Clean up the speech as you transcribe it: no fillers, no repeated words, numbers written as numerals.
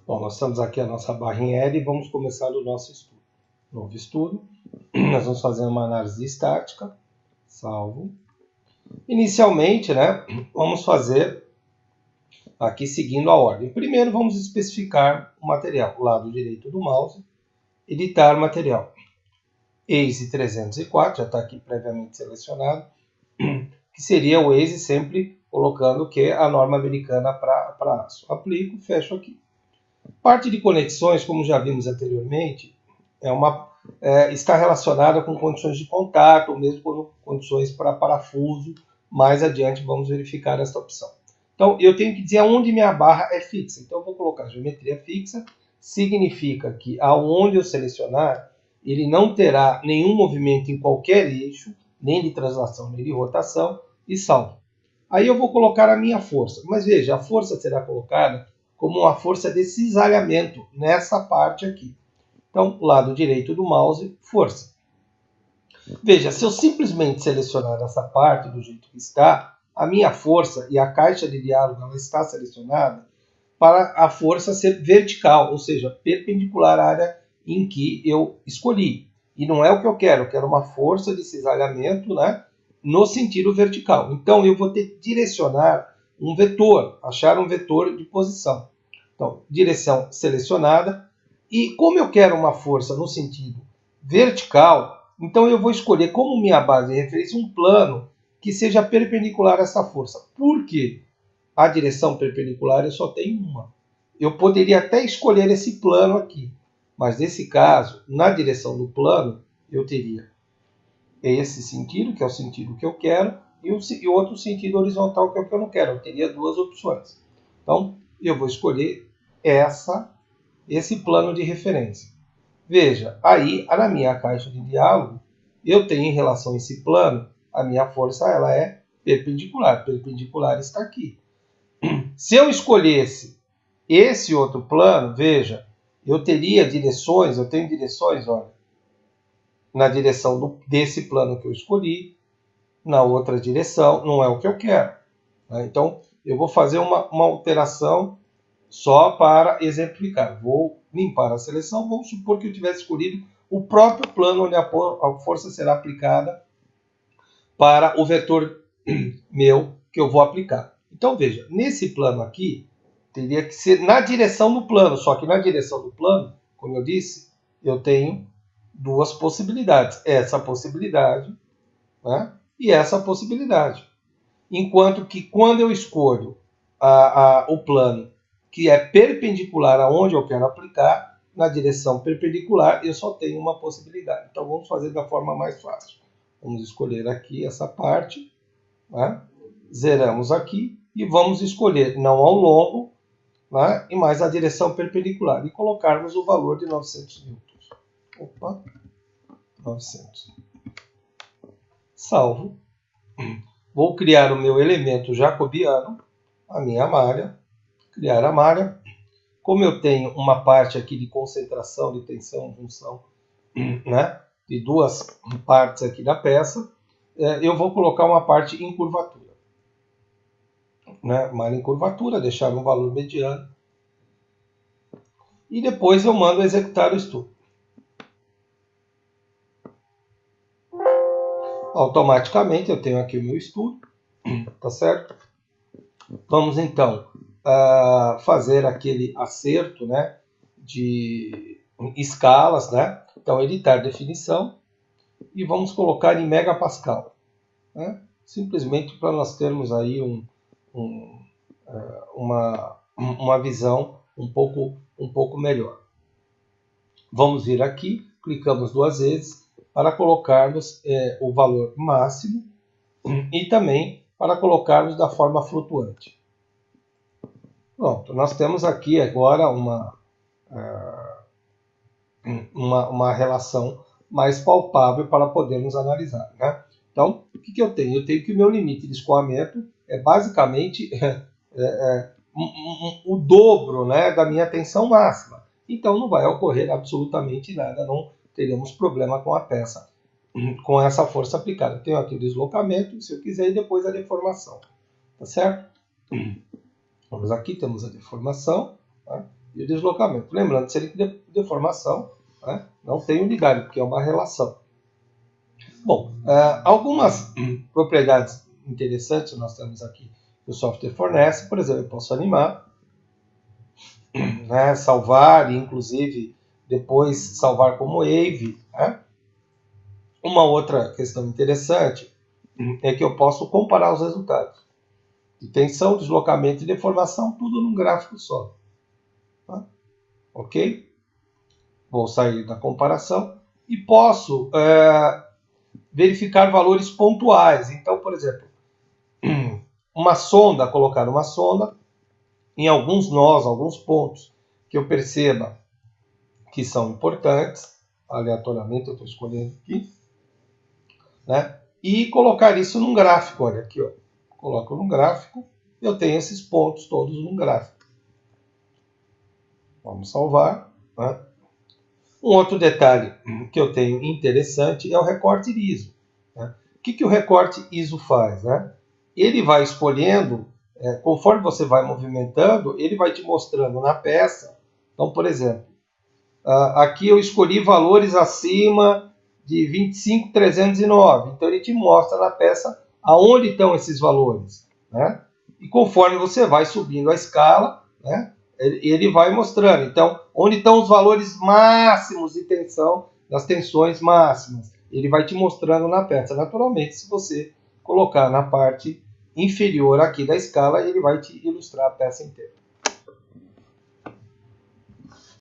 Bom, nós estamos aqui a nossa barrinha L e vamos começar o nosso estudo. Novo estudo. Nós vamos fazer uma análise estática. Salvo. Inicialmente, vamos fazer aqui seguindo a ordem. Primeiro vamos especificar o material. O lado direito do mouse. Editar material. ACE 304, já está aqui previamente selecionado. Que seria o ACE sempre colocando que a norma americana para aço. Aplico, fecho aqui. Parte de conexões, como já vimos anteriormente, está relacionada com condições de contato, ou mesmo com condições para parafuso. Mais adiante vamos verificar essa opção. Então, eu tenho que dizer aonde minha barra é fixa. Então, eu vou colocar geometria fixa. Significa que aonde eu selecionar, ele não terá nenhum movimento em qualquer eixo, nem de translação, nem de rotação, e salvo. Aí eu vou colocar a minha força. Mas veja, a força será colocada como uma força de cisalhamento nessa parte aqui. Então, lado direito do mouse, força. Veja, se eu simplesmente selecionar essa parte do jeito que está, a minha força e a caixa de diálogo ela está selecionada para a força ser vertical, ou seja, perpendicular à área em que eu escolhi. E não é o que eu quero uma força de cisalhamento, no sentido vertical. Então, eu vou ter que direcionar um vetor, achar um vetor de posição. Então, direção selecionada. E como eu quero uma força no sentido vertical, então eu vou escolher como minha base de referência um plano que seja perpendicular a essa força. Por quê? A direção perpendicular eu só tenho uma. Eu poderia até escolher esse plano aqui, mas nesse caso, na direção do plano, eu teria esse sentido, que é o sentido que eu quero, e outro sentido horizontal, que é o que eu não quero. Eu teria duas opções. Então, eu vou escolher esse plano de referência. Veja, aí, na minha caixa de diálogo, eu tenho em relação a esse plano, a minha força ela é perpendicular. Perpendicular está aqui. Se eu escolhesse esse outro plano, veja, eu tenho direções, olha, na direção desse plano que eu escolhi, na outra direção, não é o que eu quero. Então, eu vou fazer uma alteração só para exemplificar. Vou limpar a seleção, vamos supor que eu tivesse escolhido o próprio plano onde a força será aplicada para o vetor meu que eu vou aplicar. Então, veja, nesse plano aqui, teria que ser na direção do plano, só que na direção do plano, como eu disse, eu tenho duas possibilidades. Essa possibilidade, e essa possibilidade. Enquanto que quando eu escolho o plano que é perpendicular aonde eu quero aplicar, na direção perpendicular, eu só tenho uma possibilidade. Então, vamos fazer da forma mais fácil. Vamos escolher aqui essa parte, zeramos aqui, e vamos escolher não ao longo, e mais a direção perpendicular, e colocarmos o valor de 900 newtons. Opa, 900. Salvo. Vou criar o meu elemento jacobiano, a minha malha, criar a malha. Como eu tenho uma parte aqui de concentração, de tensão, junção, de duas partes aqui da peça, eu vou colocar uma parte em curvatura. Malha em curvatura, deixar um valor mediano. E depois eu mando executar o estudo. Automaticamente eu tenho aqui o meu estudo, tá certo? Vamos então fazer aquele acerto, de escalas, Então, editar definição e vamos colocar em megapascal, simplesmente para nós termos aí uma visão um pouco melhor. Vamos vir aqui, clicamos duas vezes para colocarmos o valor máximo e também para colocarmos da forma flutuante. Pronto, nós temos aqui agora uma relação mais palpável para podermos analisar. Então, o que eu tenho? Eu tenho que o meu limite de escoamento é basicamente o dobro da minha tensão máxima. Então, não vai ocorrer absolutamente nada, não teremos problema com a peça, com essa força aplicada. Eu tenho aqui o deslocamento, se eu quiser, e depois a deformação. Tá certo? Vamos aqui, temos a deformação. e o deslocamento. Lembrando, seria que deformação, né, não tem unidade, porque é uma relação. Bom, algumas propriedades interessantes nós temos aqui que o software fornece. Por exemplo, eu posso animar, né, salvar e inclusive depois salvar como wave. Né? Uma outra questão interessante é que eu posso comparar os resultados de tensão, deslocamento e deformação, tudo num gráfico só. Tá? Ok? Vou sair da comparação e posso verificar valores pontuais. Então, por exemplo, uma sonda, colocar uma sonda em alguns nós, alguns pontos que eu perceba que são importantes, aleatoriamente eu estou escolhendo aqui, né? E colocar isso num gráfico, olha aqui, ó. Coloco num gráfico, eu tenho esses pontos todos num gráfico. Vamos salvar. Né? Um outro detalhe que eu tenho interessante é o recorte ISO. Né? O que o recorte ISO faz? Né? Ele vai escolhendo, conforme você vai movimentando, ele vai te mostrando na peça. Então, por exemplo, aqui eu escolhi valores acima de 25.309. Então, ele te mostra na peça aonde estão esses valores. Né? E conforme você vai subindo a escala, né, ele vai mostrando. Então, onde estão os valores máximos de tensão, das tensões máximas. Ele vai te mostrando na peça. Naturalmente, se você colocar na parte inferior aqui da escala, ele vai te ilustrar a peça inteira.